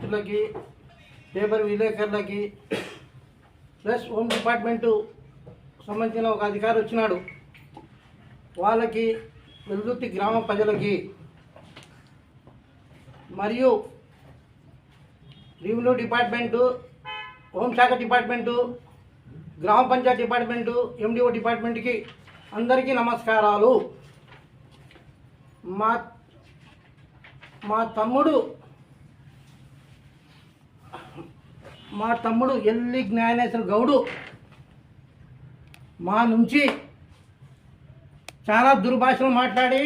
మిత్రులకి, paper విలేకరులకి, plus home department సంబంధించిన ఒక అధికారి వచ్చినాడు, వాళ్ళకి, వెల్దుర్తి గ్రామ ప్రజలకి, మరియు రెవెన్యూ డిపార్ట్మెంటు, హోంశాఖ డిపార్ట్మెంటు, గ్రామ పంచాయతీ డిపార్ట్మెంటు, ఎండిఓ డిపార్ట్మెంట్కి అందరికీ నమస్కారాలు. మా తమ్ముడు ఎల్లి జ్ఞానేశ్వర గౌడు మా నుంచి చాలా దుర్భాషలు మాట్లాడి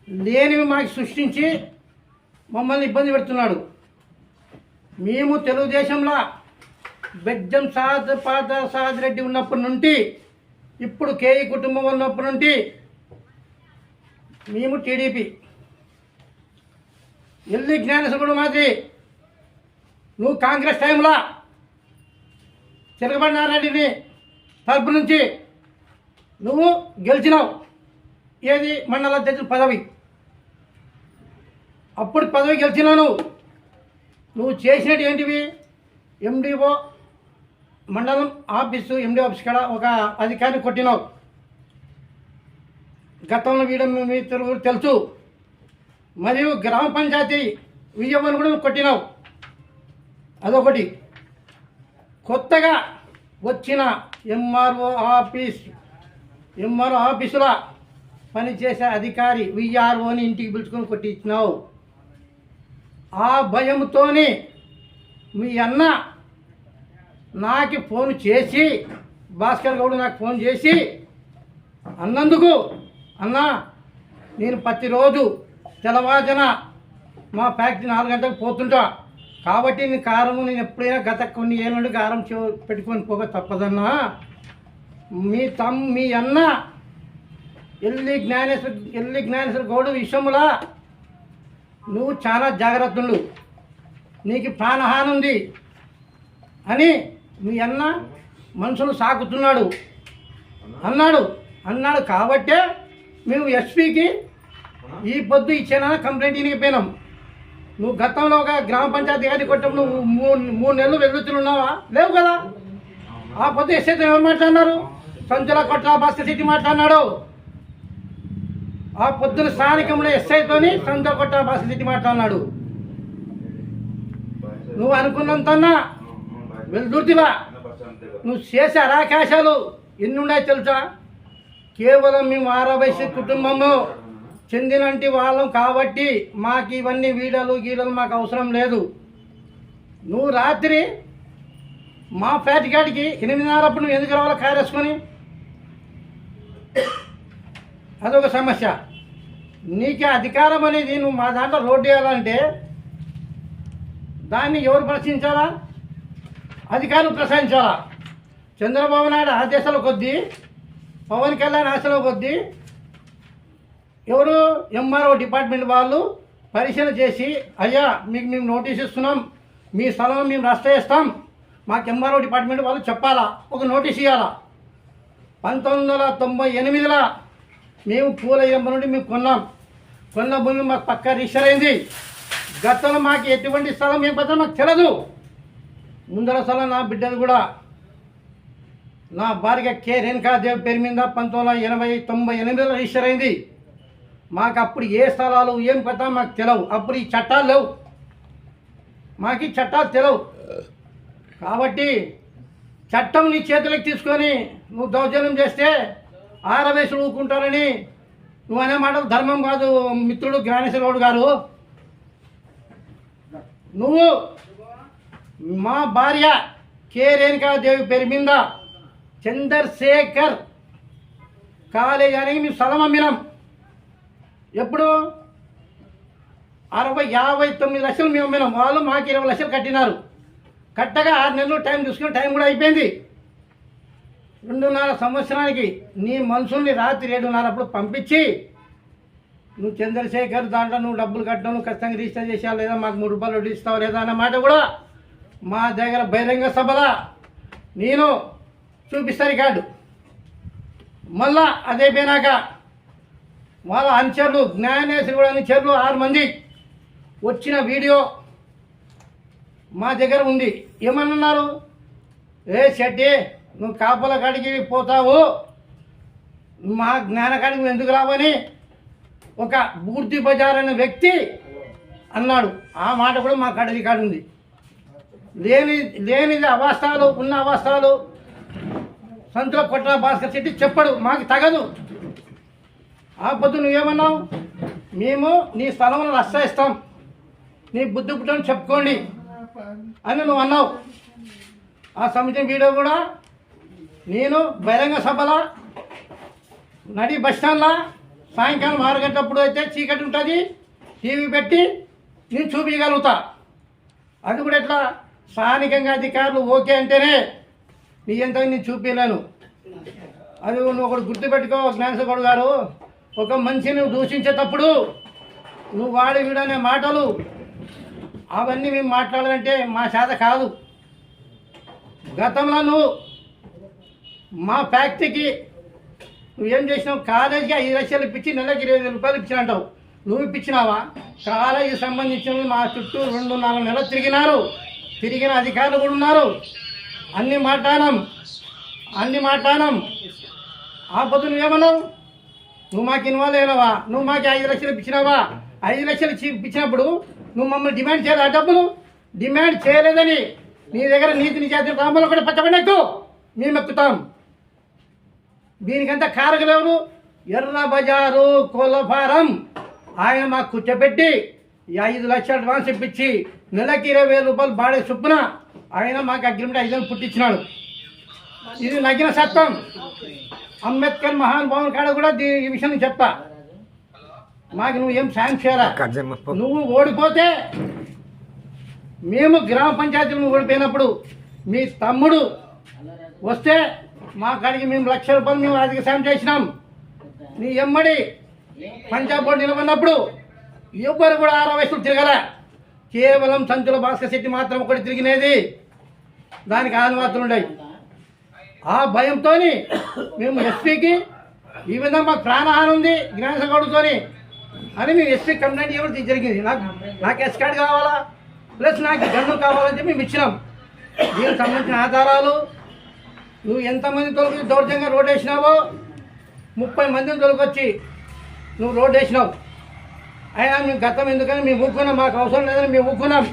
లేనివి మాకు సృష్టించి మమ్మల్ని ఇబ్బంది పెడుతున్నాడు. మేము తెలుగుదేశంలో బెజ్జం సాద్ రెడ్డి ఉన్నప్పటి నుండి, ఇప్పుడు కేఈ కుటుంబం ఉన్నప్పటి నుండి మేము టీడీపీ. ఎల్లి జ్ఞానేశ్వరుడు మాది నువ్వు కాంగ్రెస్ టైంలో తిరగబడినారెడ్డిని తరపు నుంచి నువ్వు గెలిచినావు. ఏది మండల అధ్యక్షుడు పదవి, అప్పుడు పదవి గెలిచినావు. నువ్వు చేసినట్టు ఏంటివి? ఎండిఓ మండలం ఆఫీసు, ఎండిఓ ఆఫీస్ కాడ ఒక అధికారిని కొట్టినావు. గతంలో వీడం మీకు తెలుసు. మరియు గ్రామ పంచాయతీ విజయవాడను కూడా కొట్టినావు. అదొకటి. కొత్తగా వచ్చిన ఎంఆర్ఓ ఆఫీసులో పనిచేసే అధికారి విఆర్ఓని ఇంటికి పిలుచుకొని కొట్టించినావు. ఆ భయంతోనే మీ అన్న నాకు ఫోన్ చేసి, భాస్కర్ గౌడ్ నాకు ఫోన్ చేసి అన్నందుకు, అన్నా నేను ప్రతిరోజు తెల్లవారుజామున మా ఫ్యాక్టరీ 4 గంటలకు పోతుంటా, కాబట్టి నీ కారము నేను ఎప్పుడైనా గత కొన్ని ఏళ్ళ నుండి కారం పెట్టుకొని పోక తప్పదన్నా. మీ అన్న ఎల్లి జ్ఞానేశ్వర గౌడు విషయంలో నువ్వు చాలా జాగ్రత్తలు, నీకు ప్రాణహాని ఉంది అని మీ అన్న మనుషులు సాకుతున్నాడు అన్నాడు కాబట్టే మేము ఎస్పీకి ఈ పొద్దు ఇచ్చేనా కంప్లైంట్ ఇనిగిపోయినాం. నువ్వు గతంలో ఒక గ్రామ పంచాయతీ గారి కొట్టప్పుడు నువ్వు 3 నెలలు వెల్లుతులు ఉన్నావా? లేవు కదా. ఆ పొద్దు ఎస్ఐతో ఎవరు మాట్లాడినారు? సంచుల కొట్ల భాస్కర్ రెడ్డి మాట్లాడినాడు. ఆ పొద్దున స్థానికంలో ఎస్ఐతోని సంచుల కొట్ల భాస్కర్ రెడ్డి మాట్లాడినాడు. నువ్వు అనుకున్నంతన్నా వెల్దుర్తిలా నువ్వు చేసే అరాకాశాలు ఎన్ని ఉన్నాయో తెలుసా? కేవలం మేము ఆరవయసు కుటుంబము చెందినంటి వాళ్ళం కాబట్టి మాకు ఇవన్నీ గీడలు మాకు అవసరం లేదు. నువ్వు రాత్రి మా ఫ్లాట్ గాడికి 8:30 నువ్వు ఎందుకు రావాలో కారు వేసుకొని? అదొక సమస్య. నీకే అధికారం అనేది నువ్వు మా దాంట్లో రోడ్డు వేయాలంటే దాన్ని ఎవరు ప్రశ్నించాలా? అధికారులు ప్రశ్నించాలా? చంద్రబాబు నాయుడు ఆదేశాల కొద్దీ, పవన్ కళ్యాణ్ ఆశల కొద్దీ ఎవరు ఎంఆర్ఓ డిపార్ట్మెంట్ వాళ్ళు పరిశీలన చేసి, అయ్యా మీకు మేము నోటీస్ ఇస్తున్నాం, మీ స్థలం మేము రస్తా చేస్తాం, మాకు ఎంఆర్ఓ డిపార్ట్మెంట్ వాళ్ళు చెప్పాలా, ఒక నోటీస్ ఇవ్వాలా. 1998లో మేము పూల ఎంప నుండి మేము కొన్న భూమి మాకు పక్కా రిజిస్టర్ అయింది. గతంలో మాకు ఎటువంటి స్థలం ఏం పద్ధతి మాకు తెలియదు. ముందర స్థలం నా బిడ్డది కూడా నా భార్య కే రేణుకాదేవి పేరు మీద 1998లో రిజిస్టర్ అయింది. మాకు అప్పుడు ఏ స్థలాలు ఏం పద్ధతి మాకు తెలియవు. అప్పుడు ఈ చట్టాలు లేవు, మాకు ఈ చట్టాలు తెలియవు. కాబట్టి చట్టం నీ చేతులకు తీసుకొని నువ్వు దౌర్జన్యం చేస్తే ఆరవేసులు ఊరుకుంటారని నువ్వు అనే మాటలు ధర్మం కాదు మిత్రుడు జ్ఞానేశ్వర గౌడ్ గారు. నువ్వు మా భార్య కే రేణుకాదేవి పేరు మీద చంద్రశేఖర్ కాలేజ్ అని మేము స్థలం అమ్మినాం. ఎప్పుడు 59 లక్షలు మేము అమ్మినాం. వాళ్ళు మాకు 20 లక్షలు కట్టినారు. కట్టగా 6 నెలలు టైం చూసుకుని టైం కూడా అయిపోయింది. 2.5 సంవత్సరానికి నీ మనుషుల్ని రాత్రి 7:30 పంపించి నువ్వు చంద్రశేఖర్ దాంట్లో నువ్వు డబ్బులు కట్టడం, నువ్వు ఖచ్చితంగా రిజిస్టర్ చేసావు లేదా, మాకు 3 రూపాయలు వడ్డీ ఇస్తావు లేదా అన్న మాట కూడా మా దగ్గర బహిరంగ సభలో నేను చూపిస్తా రికార్డు. మళ్ళా అదే పోయినాక వాళ్ళ అనుచరులు జ్ఞానేశ్వరి కూడా అనుచరులు 6 మంది వచ్చిన వీడియో మా దగ్గర ఉంది. ఏమన్నారు, ఏ శెట్టి నువ్వు కాపుల కాడికి పోతావు, మా జ్ఞానకాడికి నువ్వు ఎందుకు రావని ఒక బూర్తి బజార్ అనే వ్యక్తి అన్నాడు. ఆ మాట కూడా మా కాడ రికార్డు ఉంది. లేనిది అవాస్తవాలు, ఉన్న అవాస్తవాలు సంతుల కొట్ల భాస్కర్ శెట్టి చెప్పడు, మాకు తగదు. ఆ పొద్దు నువ్వేమన్నావు, మేము నీ స్థలంలో రస్తాయిస్తాం, నీ బుద్ధి పుట్టని చెప్పుకోండి అని నువ్వు అన్నావు. ఆ సంబంధించిన వీడియో కూడా నేను బహిరంగ సభల నడి బస్టాండ్లో సాయంకాలం 6 గంటలప్పుడు అయితే చీకటి ఉంటుంది, టీవీ పెట్టి నేను చూపించగలుగుతా. అది కూడా ఎట్లా స్థానికంగా అధికారులు ఓకే అంటేనే నీ ఎంత నేను చూపించలేను. అది నువ్వు ఒకటి గుర్తుపెట్టుకో జ్ఞానసభడు గారు, ఒక మనిషిని దూషించేటప్పుడు నువ్వు వాడి వీడనే మాటలు అవన్నీ మేము మాట్లాడాలంటే మా చేత కాదు. గతంలో నువ్వు మా ఫ్యాక్టరీకి నువ్వేం చేసినావు, కాలేజీకి 5 లక్షలు ఇప్పించి నెలకి 20,000 రూపాయలు ఇచ్చిన అంటావు. నువ్వు ఇప్పించినావా? కాలేజీకి సంబంధించిన మా చుట్టూ 2-4 నెలలు తిరిగిన అధికారులు కూడా ఉన్నారు. అన్నీ మాట్లాడాం. ఆ పొద్దు నువ్వేమన్నావు, నువ్వు మాకు ఇన్వాల్వ్ అయినావా, నువ్వు మాకు 5 లక్షలు ఇప్పించినావా? 5 లక్షలు ఇప్పించినప్పుడు నువ్వు మమ్మల్ని డిమాండ్ చేయలేదు. ఆ డబ్బులు డిమాండ్ చేయలేదని నీ దగ్గర నీతి నిజాతి రాములు కూడా పచ్చబడకు మేము ఎక్కుతాం. దీనికంతా కారకులు ఎవరు? ఎర్ర బజారు కోళ్ళఫారం ఆయన మాకు కూర్చోబెట్టి 5 లక్షలు అడ్వాన్స్ ఇప్పించి నెలకి 20,000 రూపాయలు బాడే చొప్పున ఆయన మాకు అగ్రిమెంట్ 5 నెలలు పుట్టించినాడు. ఇది నగ్గిన సత్యం. అంబేద్కర్ మహానుభావుని కాడ కూడా ఈ విషయం చెప్తా. మాకు నువ్వు ఏం సాయం చేయాలా? నువ్వు ఓడిపోతే మేము గ్రామ పంచాయతీలు ఓడిపోయినప్పుడు మీ తమ్ముడు వస్తే మా కాడికి మేము 1,00,000 రూపాయలు మేము ఆర్థిక సాయం చేసినాం. నీ ఎమ్మడి పంచాయత్ బోర్డు నిలబడినప్పుడు ఎవ్వరు కూడా 6 వయసులు తిరగల, కేవలం సంతుల భాస్కర్ శెట్టి మాత్రం ఒకటి తిరిగినది. దానికి అనుమతులు ఉన్నాయి. ఆ భయంతో మేము ఎస్పీకి ఈ విధంగా మాకు ప్రాణహాని ఉంది జ్ఞానసభడుతో అని మేము ఎస్పీ కంప్లైంట్ ఇవ్వడం జరిగింది. నాకు ఎస్ కార్డు కావాలా, ప్లస్ నాకు గన్ను కావాలని చెప్పి మేము ఇచ్చినాం. దీనికి సంబంధించిన ఆధారాలు, నువ్వు ఎంతమంది తొలగి దౌర్జంగా రోడ్ వేసినావో 30 మందిని తొలగొచ్చి నువ్వు రోడ్ వేసినావు. అయినా మేము గతం ఎందుకని మేము ఊరుకున్నాం, మాకు అవసరం లేదని మేము ఊరుకున్నాం.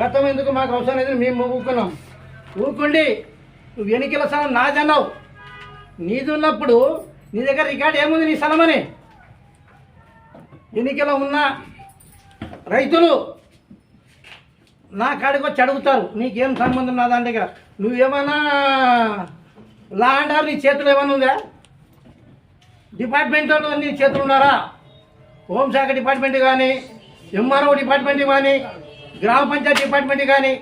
గతం ఎందుకు మాకు అవసరం లేదని మేము ఊరుకున్నాం. ఊరుకుండి నువ్వు ఎన్నికల స్థలం నాది అన్నావు. నీది ఉన్నప్పుడు నీ దగ్గర రికార్డు ఏముంది నీ స్థలం అని? ఎన్నికలో ఉన్న రైతులు నా కాడికి వచ్చి అడుగుతారు, నీకేం సంబంధం నా దాని దగ్గర? నువ్వేమన్నా లా అండ్ ఆర్డర్ నీ చేతులు ఏమైనా ఉందా? డిపార్ట్మెంట్ వాళ్ళు నీ చేతులు ఉన్నారా? హోంశాఖ డిపార్ట్మెంట్ కానీ, ఎంఆర్ఓ డిపార్ట్మెంట్ కానీ, గ్రామ పంచాయతీ డిపార్ట్మెంట్ కానీ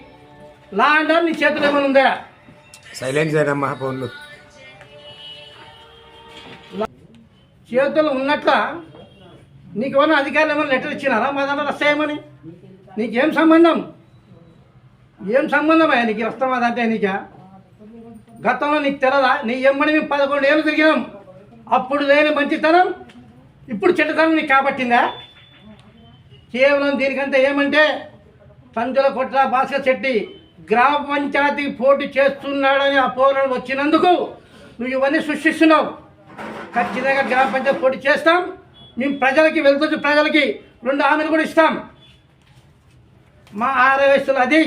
లా అండ్ ఆర్డర్ నీ చేతులు ఏమైనా ఉందా? సైలెంట్ చేయడమ్మా ఫోన్లు. చేతులు ఉన్నట్ల నీకు ఏమన్నా అధికారులు ఏమైనా లెటర్ ఇచ్చినారా మా దాంట్లో రస్తాయమని? నీకేం సంబంధం? ఏం సంబంధం అయ్యా నీకు రస్తామా అంటే? నీకా గతంలో నీకు తెలదా? నీ ఎమ్మడి మేము 11 ఏళ్ళు తిరిగినాం. అప్పుడు లేని మంచితనం ఇప్పుడు చెడ్డతనం నీకు కాబట్టిందా? కేవలం దీనికంతా ఏమంటే సంతుల కొట్ల భాస్కర్ శెట్టి గ్రామ పంచాయతీకి పోటీ చేస్తున్నాడని అపోహలు వచ్చినందుకు నువ్వు ఇవన్నీ సృష్టిస్తున్నావు. ఖచ్చితంగా గ్రామ పంచాయతీ పోటీ చేస్తాం. మేము ప్రజలకి వెళ్తుంది, ప్రజలకి 2 హామీలు కూడా ఇస్తాం. మా 6 వయసులు అది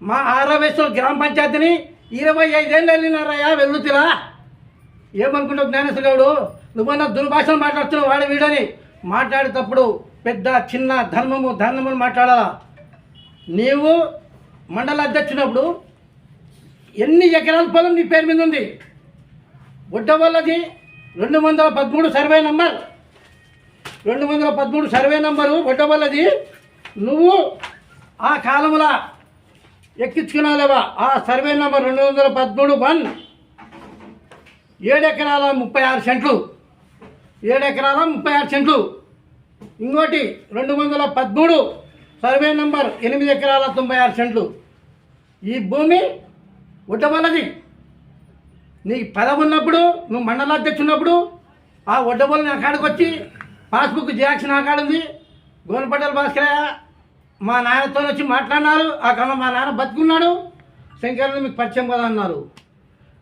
మా 6 వయసులో గ్రామ పంచాయతీని 25 ఏళ్ళు వెళ్ళినారయ్యా వెళ్తురా. ఏమనుకుంటావు జ్ఞానేశ్వరుడు? నువ్వన్నా దుర్భాషలు మాట్లాడుతున్నావు. వాడి వీడని మాట్లాడేటప్పుడు పెద్ద చిన్న ధర్మము మాట్లాడాలా. నీవు మండల అధ్యక్షునప్పుడు ఎన్ని ఎకరాల పొలం నీ పేరు మీద ఉంది? ఒడ్డవల్లది 213 సర్వే నంబర్, 213 సర్వే నంబరు ఒడ్డవల్లది. నువ్వు ఆ కాలంలో ఎక్కించుకున్నావులేవా? ఆ సర్వే నంబర్ 213-1 7 ఎకరాల 36 సెంట్లు, 7 ఎకరాల 36 సెంట్లు. ఇంకోటి 213 సర్వే నంబర్ 8 ఎకరాల 96 సెంట్లు. ఈ భూమి ఒడ్డబల్లది. నీకు పదవి ఉన్నప్పుడు, నువ్వు మండల అధ్యక్షుడు ఉన్నప్పుడు ఆ ఒడ్డబల్లి నా కాడికి వచ్చి పాస్బుక్ జిరాక్స్ నా కాడ ఉంది, గోనపడ్డల భాస్కరయ్య మా నాన్నతో వచ్చి మాట్లాడినారు. ఆ కాలం మా నాన్న బతుకున్నాడు, శంకరుని మీకు పరిచయం కదా అన్నారు.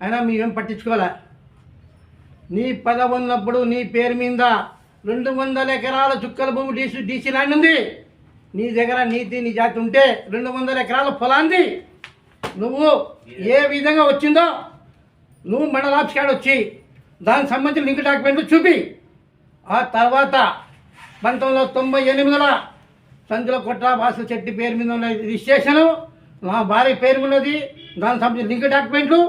అయినా మేమేం పట్టించుకోలే. నీ పదవి ఉన్నప్పుడు నీ పేరు మీద 200 ఎకరాల చుక్కల భూమి డీసీ ల్యాండ్ ఉంది. నీ దగ్గర నీతి నీ జాతి ఉంటే 200 ఎకరాల పొలాంది నువ్వు ఏ విధంగా వచ్చిందో నువ్వు మండల ఆఫీస్ కాడ వచ్చి దానికి సంబంధించిన లింక్ డాక్యుమెంట్లు చూపి. ఆ తర్వాత 1998లో సంచుల కొట్ట భాస్కర్ చెట్టి పేరు మీద ఉన్న రిజిస్ట్రేషను, నా భార్య పేరు ఉన్నది, దానికి సంబంధించిన లింక్ డాక్యుమెంట్లు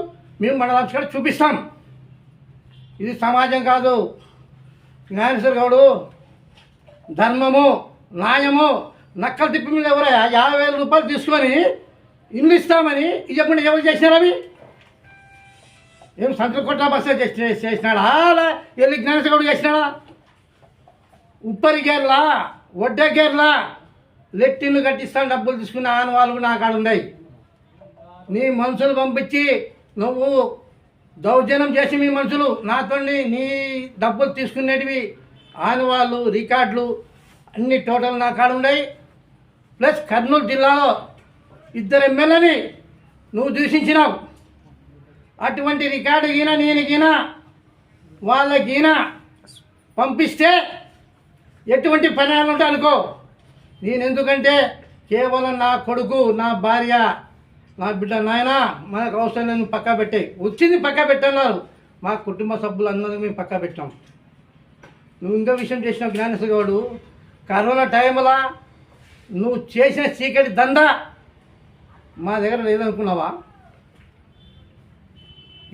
మేము మండల ఆఫీస్ కాడ చూపిస్తాం. ఇది సమాజం కాదు. జ్ఞానేశ్వర గౌడు ధర్మము న్యాయము నక్కలు తిప్పి మీద ఎవరయ్యా 50,000 రూపాయలు తీసుకొని ఇల్లు ఇస్తామని ఇవ్వకుండా ఎవరు చేసినారు? అవి ఏం సంచుల కొట్ట బస్సు చేసినాడా అలా వెళ్ళి జ్ఞానేశ్వర గౌడు చేసినాడా? ఉప్పరిగేర్లా వడ్డగేర్లా లెట్టిన్లు కట్టిస్తాను డబ్బులు తీసుకున్న ఆనవాళ్ళు నా కాడ ఉన్నాయి. నీ మనుషులు పంపించి నువ్వు దౌర్జన్యం చేసి మీ మనుషులు నాతో నీ డబ్బులు తీసుకునేటివి ఆనవాళ్ళు రికార్డులు అన్ని టోటల్ నా కాడ ఉన్నాయి. ప్లస్ కర్నూలు జిల్లాలో 2 ఎమ్మెల్యేని నువ్వు దూషించినావు. అటువంటి రికార్డు నేను వాళ్ళకి పంపిస్తే ఎటువంటి పరిణామాలు ఉంటాయి అనుకో. నేను ఎందుకంటే కేవలం నా కొడుకు నా భార్య నా బిడ్డ నాయన మనకు అవసరం లేదు పక్కా పెట్టే వచ్చింది పక్కా పెట్టన్నారు. మా కుటుంబ సభ్యులందరూ మేము పక్కా పెట్టాం. నువ్వు ఇంకో విషయం చేసినావు జ్ఞానేశ్వర గౌడు. కరోనా టైంలో నువ్వు చేసిన చీకటి దందా మా దగ్గర లేదనుకున్నావా?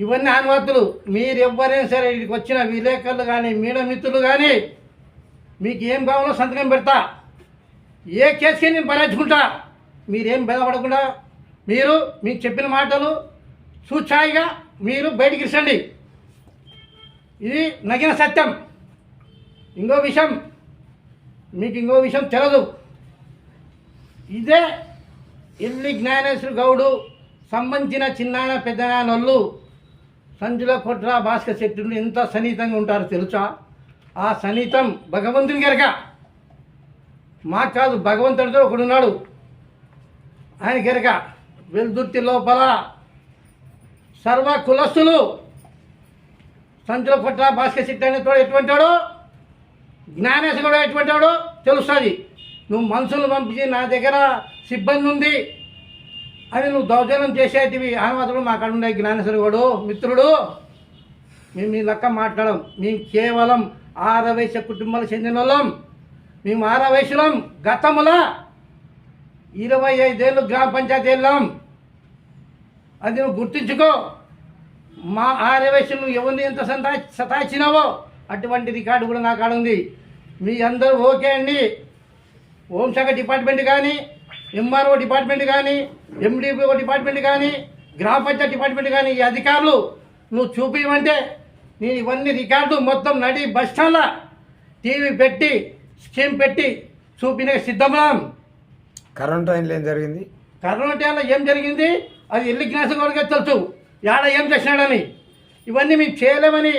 ఇవన్నీ అనుమతులు మీరు ఎవరైనా సరే ఇక్కడికి వచ్చిన విలేకరులు కానీ మీడియా మిత్రులు కానీ మీకు ఏం కావాలో సంతకం పెడతా. ఏ కేసుకి నేను భరించుకుంటా. మీరేం బెదపడకుండా మీరు మీకు చెప్పిన మాటలు సూచాయిగా మీరు బయటికి ఇచ్చండి. ఇది నగిన సత్యం. ఇంకో విషయం తెలదు. ఇదే ఎల్లి జ్ఞానేశ్వర గౌడు సంబంధించిన చిన్నాన్న పెద్దనాన్నోళ్ళు సంచుల కొట్ర భాస్కర్ శెట్టి ఎంత సన్నిహితంగా ఉంటారో తెలుసా? ఆ సన్నిహితం భగవంతుని గనక మాకు కాదు, భగవంతుడితో ఒకడున్నాడు. ఆయన గనక వెల్దుర్తి లోపల సర్వ కులస్తులు సంచుల కొట్ర భాస్కర్ శెట్టి అనే తోడు ఎటువంటి వాడో జ్ఞానేశ్వర గౌడు ఎటువంటి వాడో తెలుస్తుంది. నువ్వు మనుషులు పంపించి నా దగ్గర సిబ్బంది ఉంది అని నువ్వు దౌర్జన్యం చేసేటివి ఆనవాదులు మా కాడ ఉన్నాయి. జ్ఞానేశ్వర గౌడు మిత్రుడు మేము మీ లెక్క మాట్లాడం. మేము కేవలం 6 వయసు కుటుంబాలకు చెందిన వాళ్ళం. మేము 6 వయసులం. గతముల 25 ఏళ్ళు గ్రామ పంచాయతీ వెళ్ళాం. అది నువ్వు గుర్తుంచుకో. మా 6 వయసులు నువ్వు ఎవరిని ఎంత సతాయించినావో అటువంటి రికార్డు కూడా నా కాడ ఉంది. మీ అందరూ ఓకే అండి. హోంశాఖ డిపార్ట్మెంట్ కానీ ఎంఆర్ఓ డిపార్ట్మెంట్ కానీ ఎండిఓ డిపార్ట్మెంట్ కానీ గ్రామ పంచాయతీ డిపార్ట్మెంట్ కానీ ఈ అధికారులు నువ్వు చూపించమంటే నేను ఇవన్నీ రికార్డు మొత్తం నడి బస్ స్టాండ్లో టీవీ పెట్టి స్కీమ్ పెట్టి చూపిన సిద్ధమం. కరోనా టైంలో ఏం జరిగింది? కరోనా టైంలో ఏం జరిగింది అది ఎల్లి జ్ఞానేశ్వర గౌడ్కి తెలుసు. యాడ ఏం చేసినాడని ఇవన్నీ మేము చేయలేమని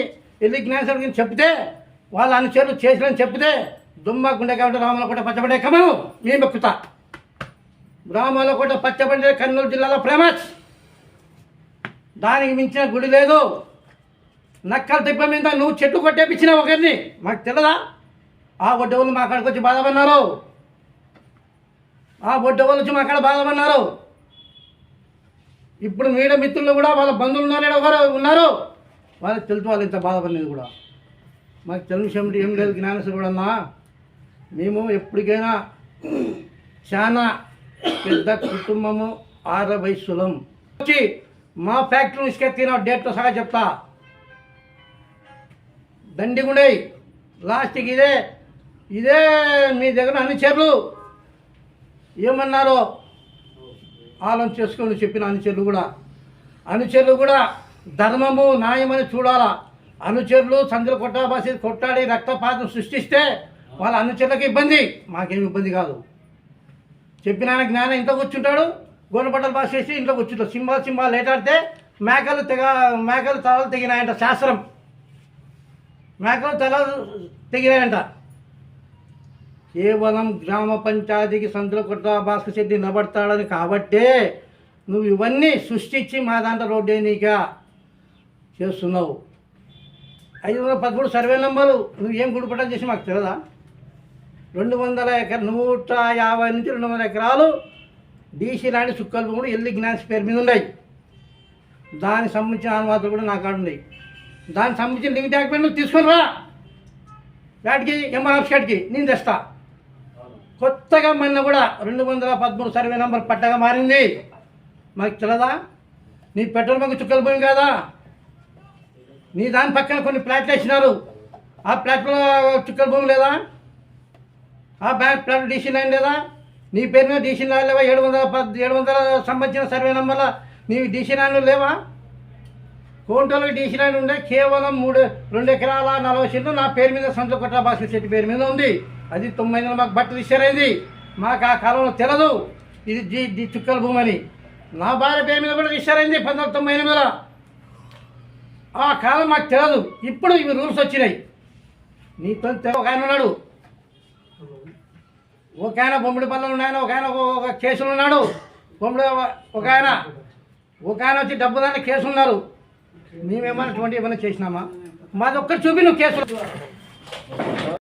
ఎల్లి జ్ఞానేశ్వర గౌడ్కి చెప్తే వాళ్ళ అనుచరులు చేసినని చెప్తే దుమ్మ గుండె కాబట్టి రామలకోట పచ్చబడే కమను మేము ఎక్కుతా. రామలకోట పచ్చబడే కర్నూలు జిల్లాలో ఫేమస్. దానికి మించిన గుడి లేదు. నక్కల తిప్ప మీద నువ్వు చెట్టు కొట్టేపించిన ఒకరిని మాకు తెలియదా? ఆ ఒడ్డవాళ్ళు మా కాడికి వచ్చి బాధపడినారు. ఇప్పుడు మీడియా మిత్రులు కూడా వాళ్ళ బంధువులు ఉన్నారు. వాళ్ళకి తెలుసు వాళ్ళు ఇంత బాధపడినది కూడా. మాకు తెలిసిన విషయం ఏం లేదు జ్ఞానేశ్వర కూడా అన్నా. మేము ఎప్పటికైనా చాలా పెద్ద కుటుంబము 6 వయసులం వచ్చి మా ఫ్యాక్టరీని ఇసుకెత్తిన డేట్తో సహా చెప్తా. దండిగుండయి లాస్ట్కి ఇదే మీ దగ్గర అనుచరులు ఏమన్నారో ఆలోచన చేసుకొని చెప్పిన అనుచరులు కూడా ధర్మము న్యాయమని చూడాలా. అనుచరులు సందుల కొట్టాడి రక్తపాతం సృష్టిస్తే వాళ్ళ అనుచరులకు ఇబ్బంది, మాకేమి ఇబ్బంది కాదు. చెప్పిన ఆయన జ్ఞానం ఇంట్లో కూర్చుంటాడు, గోనపట్టలు బాగా చేసి ఇంట్లో కూర్చుంటాడు. సింబాలు లేటాడితే మేకలు తలలు తెగినాయంట. శాస్త్రం మేకలు తలలు తెగినాయంట. కేవలం గ్రామ పంచాయతీకి సంతుల కొట్ట భాస్కర్ శెట్టి నిలబడతాడని కాబట్టే నువ్వు ఇవన్నీ సృష్టించి మా దాంట్లో రోడ్డు వేయనీక చేస్తున్నావు. 513 సర్వే నెంబరు నువ్వు ఏం గుడిపటం చేసి మాకు తెలియదా? 200 ఎకరాలు 150 నుంచి 200 ఎకరాలు డీసీ లాంటి సుక్కల భూములు ఎల్లి జ్ఞాన్స్ పేరు మీద ఉన్నాయి. దానికి సంబంధించిన అనుమతులు కూడా నా కాడ ఉన్నాయి. దానికి సంబంధించిన లింక్ డాక్యుమెంట్ నువ్వు తీసుకొని రా. వాటికి ఎంఆర్ఎఫ్ షాట్కి నేను తెస్తా. కొత్తగా మొన్న కూడా 213 సర్వే నెంబర్ పట్టగా మారింది. మాకు తెలియదా? నీ పెట్రోల్ బంక్ చుక్కల భూమి కాదా? నీ దాని పక్కన కొన్ని ప్లాట్లు వేసినారు. ఆ ప్లాట్లో చుక్కల భూమి లేదా? ఆ బ్యాంక్ ప్లాట్ డీసీ లైన్ లేదా? నీ పేరు మీద డీసీ లైన్ లేవా? 700 సంబంధించిన సర్వే నెంబర్ల నీ డీసీ లైన్లు లేవా? కోంటోళ్ళకి డీసీ లైన్ ఉండే కేవలం 2 ఎకరాల 40 సెంట్లు నా పేరు మీద సంతుల కొట్ట భాస్కర్ శెట్టి పేరు మీద ఉంది. అది 90 మాకు బట్ట రిజిస్టర్ అయింది. మాకు ఆ కాలంలో తెలదు ఇది చుక్కల భూమి అని. నా భార్య పేరు మీద కూడా రిజిస్టర్ అయింది 1998లో. ఆ కాలం మాకు తెలియదు. ఇప్పుడు ఇవి రూల్స్ వచ్చినాయి. నీతో ఒక ఆయన ఉన్నాడు, ఒక ఆయన బొమ్మిడి పల్లెలు ఉన్నాయన, ఒక ఆయన ఒక కేసులు ఉన్నాడు. బొమ్మిడి ఒక ఆయన వచ్చి డబ్బు దాన్ని కేసులు ఉన్నారు. మేమేమన్నా 20 ఏమైనా చేసినామా? మాది ఒక్కటి చూపి నువ్వు కేసులు.